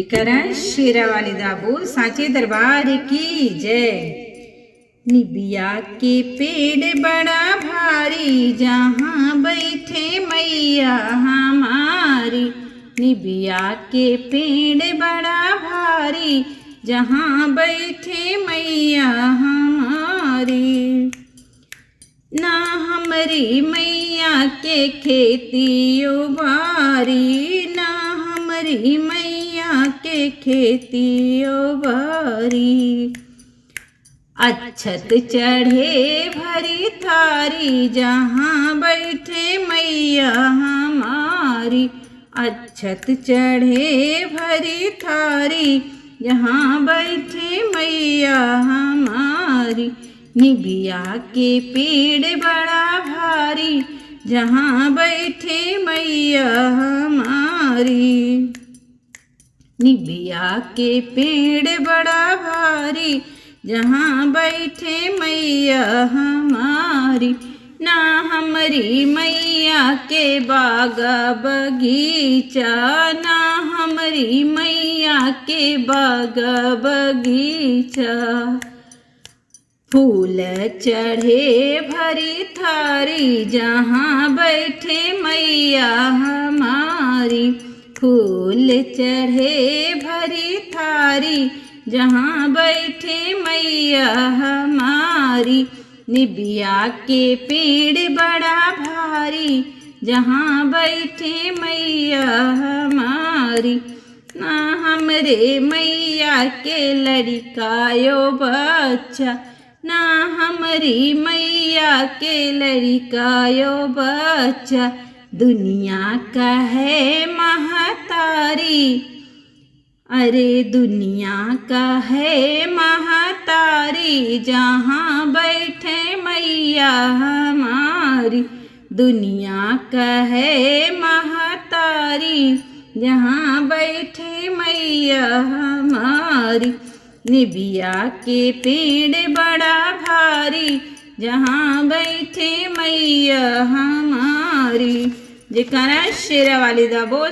जेकरा शेरा वाली दाबो साचे दरबार की जय। निबिया के पेड़ बड़ा भारी जहाँ बैठे मैया हमारी। निबिया के पेड़ बड़ा भारी जहाँ बैठे मैया हमारी। ना हमारी मैया के खेती बारी, ना हमारी मैया के खेती बारी। अच्छत चढ़े भरी थारी जहाँ बैठे मैया हमारी। अच्छत चढ़े भरी थारी जहाँ बैठे मैया हमारी। निबिया के पेड़ बड़ा भारी जहाँ बैठे मैया हमारी। निबिया के पेड़ बड़ा भारी जहाँ बैठे मैया हमारी। ना हमारी मैया के बागा बगीचा, ना हमारी मैया के बागा बगीचा। फूल चढ़े भरी थारी जहाँ बैठे मैया हमारी। फूल चढ़े भरी थारी जहाँ बैठे मैया हमारी। निबिया के पेड़ बड़ा भारी जहाँ बैठे मैया हमारी। ना हमरे मैया के लड़कायो बच्चा, ना हमारी मैया के लड़कायो बच्चा। दुनिया का है महतारी, अरे दुनिया का है महतारी जहाँ बैठे मैया हमारी। दुनिया का है महतारी जहाँ बैठे मैया हमारी। निबिया के पेड़ बड़ा भारी जहाँ बैठे मैया हमारी। जेकरा शेरा वाली दाबो